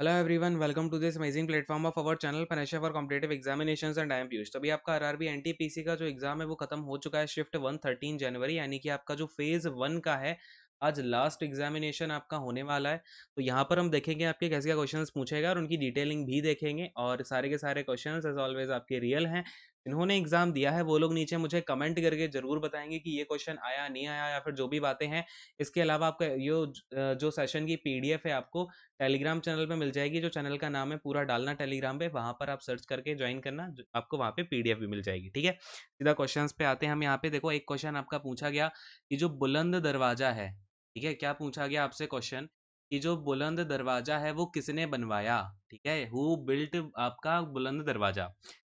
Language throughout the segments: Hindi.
Hello everyone, welcome to this amazing platform of our channel financial for competitive examinations and I am Piyush. तो अभी आपका आरआरबी एनटीपीसी का जो एग्जाम है वो खत्म हो चुका है। शिफ्ट 1 13 जनवरी यानी कि आपका जो फेज 1 का है, आज लास्ट एग्जामिनेशन आपका होने वाला है। तो यहाँ पर हम देखेंगे आपके कैसे क्या क्वेश्चंस पूछेगा और उनकी डिटेलिंग भी देखेंगे, और सारे के सारे क्वेश्चंस एज ऑलवेज आपके रियल हैं। जिन्होंने एग्जाम दिया है वो लोग नीचे मुझे कमेंट करके जरूर बताएंगे कि ये क्वेश्चन आया नहीं आया या फिर जो भी बातें हैं। इसके अलावा आपका ये जो सेशन की पीडीएफ है आपको टेलीग्राम चैनल पे मिल जाएगी। जो चैनल का नाम है पूरा डालना टेलीग्राम पे, वहां पर आप सर्च करके ज्वाइन करना, आपको वहां पे पीडीएफ भी मिल जाएगी। ठीक है, सीधा क्वेश्चंस पे आते हैं हम। यहाँ पे देखो, एक क्वेश्चन आपका पूछा गया कि जो बुलंद दरवाजा है, ठीक है, क्या पूछा गया आपसे क्वेश्चन कि जो बुलंद दरवाजा है वो किसने बनवाया। ठीक है, हु बिल्ट आपका बुलंद दरवाजा।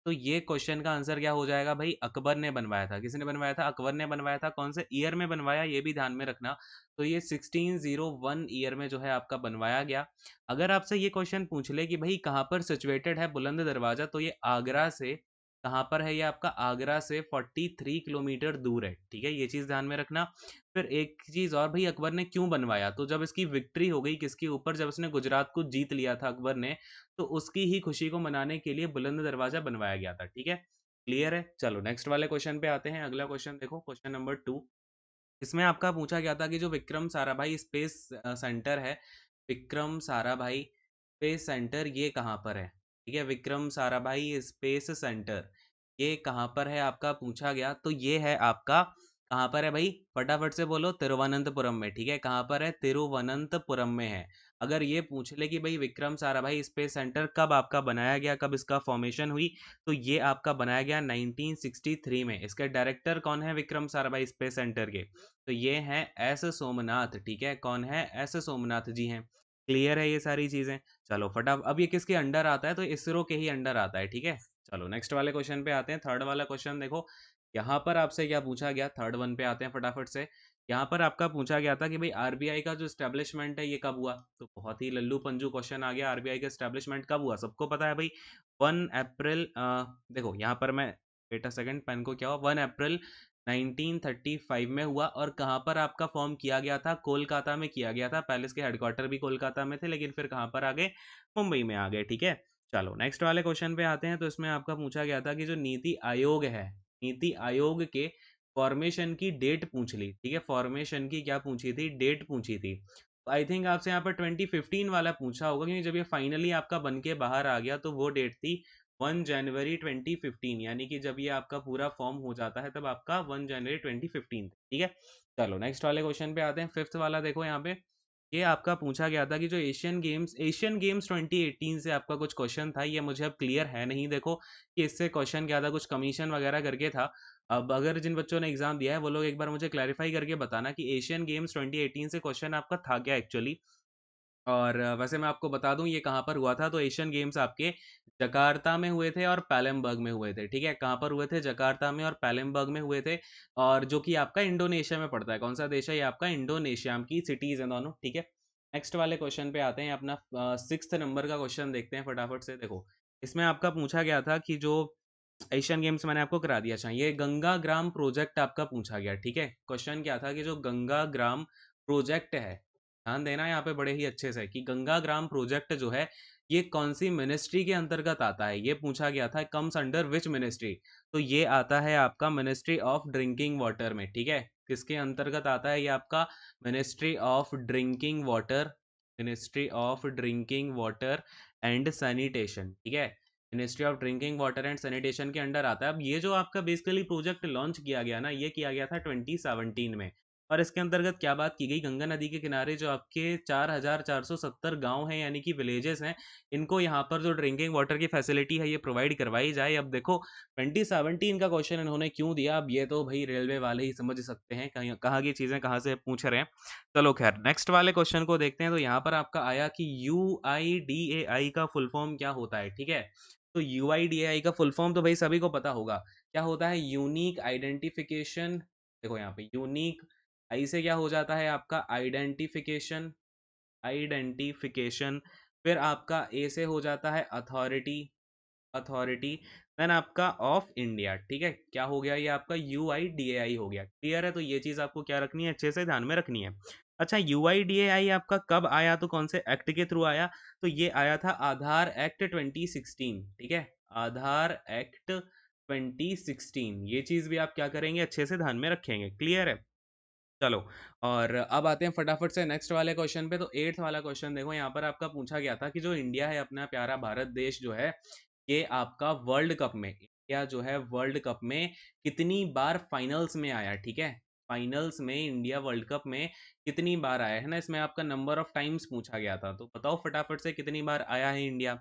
तो ये क्वेश्चन का आंसर क्या हो जाएगा भाई, अकबर ने बनवाया था। किसने बनवाया था? अकबर ने बनवाया था। कौन से ईयर में बनवाया ये भी ध्यान में रखना। तो ये 1601 ईयर में जो है आपका बनवाया गया। अगर आपसे ये क्वेश्चन पूछ ले कि भाई कहाँ पर सिचुएटेड है बुलंद दरवाजा, तो ये आगरा से, कहाँ पर है ये आपका, आगरा से 43 किलोमीटर दूर है। ठीक है, ये चीज ध्यान में रखना। फिर एक चीज और, भाई अकबर ने क्यों बनवाया, तो जब इसकी विक्ट्री हो गई किसके ऊपर, जब उसने गुजरात को जीत लिया था अकबर ने, तो उसकी ही खुशी को मनाने के लिए बुलंद दरवाजा बनवाया गया था। ठीक है, क्लियर है। चलो नेक्स्ट वाले क्वेश्चन पे आते हैं। अगला क्वेश्चन देखो, क्वेश्चन नंबर 2। इसमें आपका पूछा गया था कि जो विक्रम साराभाई स्पेस सेंटर है, विक्रम साराभाई स्पेस सेंटर ये कहाँ पर है। ठीक है, विक्रम साराभाई स्पेस सेंटर ये कहाँ पर है आपका पूछा गया। तो ये है आपका, कहाँ पर है भाई, फटाफट से बोलो, तिरुवनंतपुरम में। ठीक है, कहाँ पर है, तिरुवनंतपुरम में है। अगर ये पूछ ले कि भाई विक्रम साराभाई स्पेस सेंटर कब आपका बनाया गया, कब इसका फॉर्मेशन हुई, तो ये आपका बनाया गया 1963 में। इसके डायरेक्टर कौन है विक्रम साराभाई स्पेस सेंटर के, तो ये हैं एस सोमनाथ। ठीक है, कौन है, एस सोमनाथ जी हैं। क्लियर है ये सारी चीजें। चलो फटाफट, अब ये किसके अंडर आता है, तो इसरो के ही अंडर आता है। ठीक है, चलो नेक्स्ट वाले क्वेश्चन पे आते हैं। थर्ड वाला क्वेश्चन देखो, यहाँ पर आपसे क्या पूछा गया, थर्ड वन पे आते हैं फटाफट से। यहाँ पर आपका पूछा गया था कि भाई आरबीआई का जो स्टैब्लिशमेंट है ये कब हुआ। तो बहुत ही लल्लू पंजू क्वेश्चन आ गया, आरबीआई का स्टैब्लिशमेंट कब हुआ सबको पता है भाई, 1 अप्रैल। देखो यहाँ पर मैं, वेट अ सेकंड, पेन को क्या हुआ, 1 अप्रैल 1935 में हुआ। और कहाँ पर आपका फॉर्म किया गया था, कोलकाता में किया गया था। पहले इसके हेडक्वार्टर भी कोलकाता में थे, लेकिन फिर कहाँ पर आ गए, मुंबई में आ गए। ठीक है, चलो नेक्स्ट वाले क्वेश्चन पे आते हैं। तो इसमें आपका पूछा गया था कि जो नीति आयोग है, नीति आयोग के फॉर्मेशन की डेट पूछ ली। ठीक है, फॉर्मेशन की क्या पूछी थी, डेट पूछी थी। तो आई थिंक आपसे यहाँ पर 2015 वाला पूछा होगा, क्योंकि जब ये फाइनली आपका बन के बाहर आ गया तो वो डेट थी 1 जनवरी 2015, यानी कि जब ये आपका पूरा फॉर्म हो जाता है तब आपका 1 जनवरी 2015। ठीक है, चलो नेक्स्ट वाले क्वेश्चन पे आते हैं। फिफ्थ वाला देखो यहाँ पे, ये आपका पूछा गया था कि जो एशियन गेम्स 2018 से आपका कुछ क्वेश्चन था, ये मुझे अब क्लियर है नहीं। देखो कि इससे क्वेश्चन क्या था, कुछ कमीशन वगैरह करके था। अब अगर जिन बच्चों ने एग्जाम दिया है वो लोग एक बार मुझे क्लैरिफाई करके बताना कि एशियन गेम्स 2018 से क्वेश्चन आपका था क्या एक्चुअली। और वैसे मैं आपको बता दूं ये कहाँ पर हुआ था। तो एशियन गेम्स आपके जकार्ता में हुए थे और पैलेमबर्ग में हुए थे। ठीक है, कहाँ पर हुए थे, जकार्ता में और पैलेमबर्ग में हुए थे। और जो कि आपका इंडोनेशिया में पड़ता है। कौन सा देश है ये आपका, इंडोनेशिया की सिटीज हैं दोनों। ठीक है, नेक्स्ट वाले क्वेश्चन पे आते हैं। अपना 6th नंबर का क्वेश्चन देखते हैं फटाफट से। देखो इसमें आपका पूछा गया था कि जो एशियन गेम्स मैंने आपको करा दिया, चाहिए गंगा ग्राम प्रोजेक्ट आपका पूछा गया। ठीक है, क्वेश्चन क्या था कि जो गंगा ग्राम प्रोजेक्ट है, ध्यान देना यहाँ पे बड़े ही अच्छे से, कि गंगा ग्राम प्रोजेक्ट जो है ये कौन सी मिनिस्ट्री के अंतर्गत आता है, ये पूछा गया था। कम्स अंडर विच मिनिस्ट्री, तो ये आता है आपका मिनिस्ट्री ऑफ ड्रिंकिंग वाटर में। ठीक है, किसके अंतर्गत आता है ये आपका, ministry of drinking water, ministry of drinking water and sanitation. ठीक है, ministry of drinking water and sanitation के अंडर आता है। अब ये जो आपका बेसिकली प्रोजेक्ट लॉन्च किया गया ना, ये किया गया था 2017 में। और इसके अंतर्गत क्या बात की गई, गंगा नदी के किनारे जो आपके 4470 गांव हैं यानी कि विलेजेस हैं, इनको यहाँ पर जो ड्रिंकिंग वाटर की फैसिलिटी है ये प्रोवाइड करवाई जाए। अब देखो 2017 का क्वेश्चन इन्होंने क्यों दिया, अब ये तो भाई रेलवे वाले ही समझ सकते हैं कहीं कहाँ की चीज़ें कहाँ से पूछ रहे हैं। चलो खैर नेक्स्ट वाले क्वेश्चन को देखते हैं। तो यहाँ पर आपका आया कि UIDAI का फुल फॉर्म क्या होता है। ठीक है, तो UIDAI का फुल फॉर्म तो भाई सभी को पता होगा, क्या होता है, यूनिक आइडेंटिफिकेशन। देखो यहाँ पे यूनिक, आई से क्या हो जाता है आपका आइडेंटिफिकेशन, आइडेंटिफिकेशन। फिर आपका ए से हो जाता है अथॉरिटी, अथॉरिटी। देन आपका ऑफ इंडिया। ठीक है, क्या हो गया ये आपका UIDAI हो गया। क्लियर है, तो ये चीज आपको क्या रखनी है, अच्छे से ध्यान में रखनी है। अच्छा, यूआईडीएआई आपका कब आया, तो कौन से एक्ट के थ्रू आया? तो ये आया था आधार एक्ट 2016, ठीक है? आधार एक्ट 2016, ये चीज़ भी आप क्या करेंगे, अच्छे से ध्यान में रखेंगे। क्लियर है? चलो, और अब आते हैं फटाफट से नेक्स्ट वाले क्वेश्चन पे। तो 8th वाला क्वेश्चन देखो, यहाँ पर आपका पूछा गया था कि जो इंडिया है, अपना प्यारा भारत देश जो है, ये आपका वर्ल्ड कप में, इंडिया जो है वर्ल्ड कप में कितनी बार फाइनल्स में आया, ठीक है? फाइनल्स में इंडिया वर्ल्ड कप में कितनी बार आया है ना, इसमें आपका नंबर ऑफ टाइम्स पूछा गया था। तो बताओ फटाफट से कितनी बार आया है इंडिया,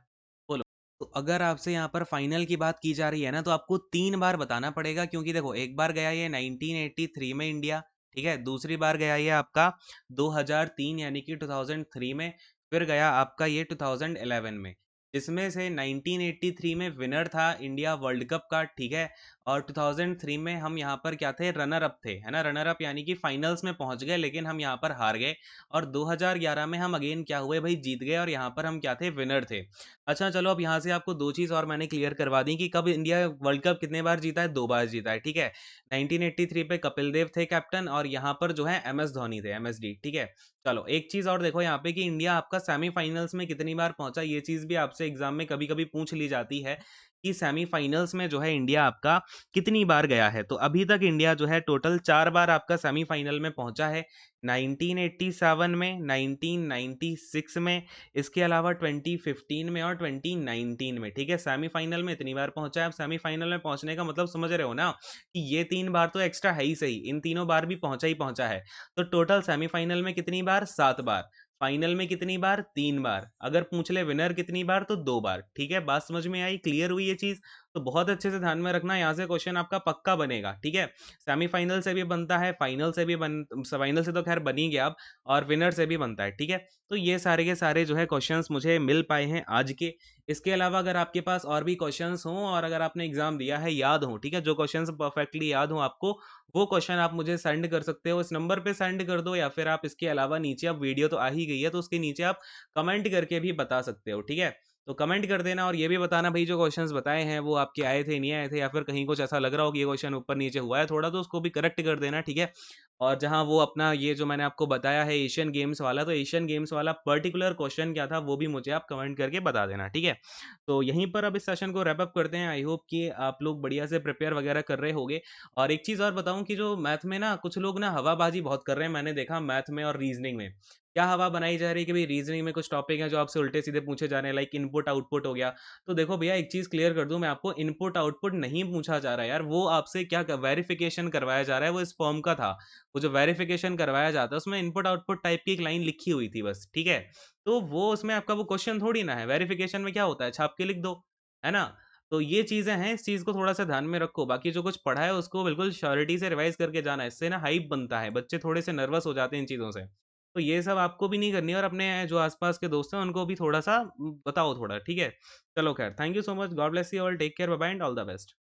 बोलो। तो अगर आपसे यहाँ पर फाइनल की बात की जा रही है ना, तो आपको 3 बार बताना पड़ेगा, क्योंकि देखो एक बार गया ये 1983 में इंडिया, ठीक है? दूसरी बार गया ये आपका 2003 यानी कि 2003 में, फिर गया आपका ये 2011 में। जिसमें से 1983 में विनर था इंडिया वर्ल्ड कप का, ठीक है? और 2003 में हम यहाँ पर क्या थे, रनर अप थे, है ना? रनर अप यानी कि फाइनल्स में पहुंच गए, लेकिन हम यहाँ पर हार गए। और 2011 में हम अगेन क्या हुए भाई, जीत गए, और यहाँ पर हम क्या थे, विनर थे। अच्छा चलो, अब यहाँ से आपको दो चीज़ और मैंने क्लियर करवा दी कि कब इंडिया वर्ल्ड कप कितने बार जीता है, 2 बार जीता है, ठीक है? 1983 पे कपिल देव थे कैप्टन, और यहाँ पर जो है एम एस धोनी थे, एमएसडी, ठीक है? चलो, एक चीज़ और देखो यहाँ पे कि इंडिया आपका सेमीफाइनल्स में कितनी बार पहुंचा, ये चीज़ भी आपसे एग्जाम में कभी कभी पूछ ली जाती है कि सेमीफाइनल्स में जो है इंडिया आपका कितनी बार गया है। तो अभी तक इंडिया जो है टोटल 4 बार आपका सेमीफाइनल में पहुंचा है, 1987 में, 1996 में, इसके अलावा 2015 में और 2019 में, ठीक है? सेमीफाइनल में इतनी बार पहुंचा है। अब सेमीफाइनल में पहुंचने का मतलब समझ रहे हो ना, कि ये 3 बार तो एक्स्ट्रा है ही सही, इन तीनों बार भी पहुंचा ही पहुंचा है। तो टोटल सेमीफाइनल में कितनी बार, 7 बार। फाइनल में कितनी बार, 3 बार। अगर पूछ ले विनर कितनी बार, तो 2 बार। ठीक है, बात समझ में आई, क्लियर हुई ये चीज? तो बहुत अच्छे से ध्यान में रखना, यहाँ से क्वेश्चन आपका पक्का बनेगा, ठीक है? सेमीफाइनल से भी बनता है, फाइनल से भी फाइनल से तो खैर बन ही गया अब, और विनर से भी बनता है, ठीक है? तो ये सारे के सारे जो है क्वेश्चंस मुझे मिल पाए हैं आज के। इसके अलावा अगर आपके पास और भी क्वेश्चंस हों, और अगर आपने एग्जाम दिया है, याद हो, ठीक है, जो क्वेश्चंस परफेक्टली याद हो आपको, वो क्वेश्चन आप मुझे सेंड कर सकते हो, इस नंबर पे सेंड कर दो, या फिर आप इसके अलावा नीचे, अब वीडियो तो आ ही गई है, तो उसके नीचे आप कमेंट करके भी बता सकते हो, ठीक है? तो कमेंट कर देना, और ये भी बताना भाई जो क्वेश्चंस बताए हैं वो आपके आए थे, नहीं आए थे, या फिर कहीं कुछ ऐसा लग रहा हो कि ये क्वेश्चन ऊपर नीचे हुआ है थोड़ा, तो उसको भी करेक्ट कर देना, ठीक है? और जहाँ वो अपना ये जो मैंने आपको बताया है एशियन गेम्स वाला, तो एशियन गेम्स वाला पर्टिकुलर क्वेश्चन क्या था, वो भी मुझे आप कमेंट करके बता देना, ठीक है? तो यहीं पर अब इस सेशन को रैप अप करते हैं। आई होप कि आप लोग बढ़िया से प्रिपेयर वगैरह कर रहे होगे। और एक चीज़ और बताऊँ कि जो मैथ में ना कुछ लोग ना हवाबाजी बहुत कर रहे हैं, मैंने देखा मैथ में और रीजनिंग में। क्या हवा बनाई जा रही है कि भाई रीजनिंग में कुछ टॉपिक हैं जो आपसे उल्टे सीधे पूछे जा रहे हैं, लाइक इनपुट आउटपुट हो गया। तो देखो भैया, एक चीज़ क्लियर कर दूं मैं आपको, इनपुट आउटपुट नहीं पूछा जा रहा है यार, वो आपसे क्या वेरिफिकेशन करवाया जा रहा है, वो इस फॉर्म का था। वो जो वेरिफिकेशन करवाया जाता है उसमें इनपुट आउटपुट टाइप की एक लाइन लिखी हुई थी बस, ठीक है? तो वो उसमें आपका वो क्वेश्चन थोड़ी ना है, वेरिफिकेशन में क्या होता है, छाप के लिख दो, है ना? तो ये चीज़ें हैं, इस चीज़ को थोड़ा-सा ध्यान में रखो। बाकी जो कुछ पढ़ा है उसको बिल्कुल श्योरिटी से रिवाइज़ करके जाना है। इससे ना हाइप बनता है, बच्चे थोड़े से नर्वस हो जाते हैं इन चीज़ों से। तो ये सब आपको भी नहीं करनी है, और अपने जो आस-पास के दोस्त हैं उनको भी थोड़ा-सा बताओ थोड़ा, ठीक है? चलो ख़ैर, thank you so much, God bless you all, take care, bye bye and all the best.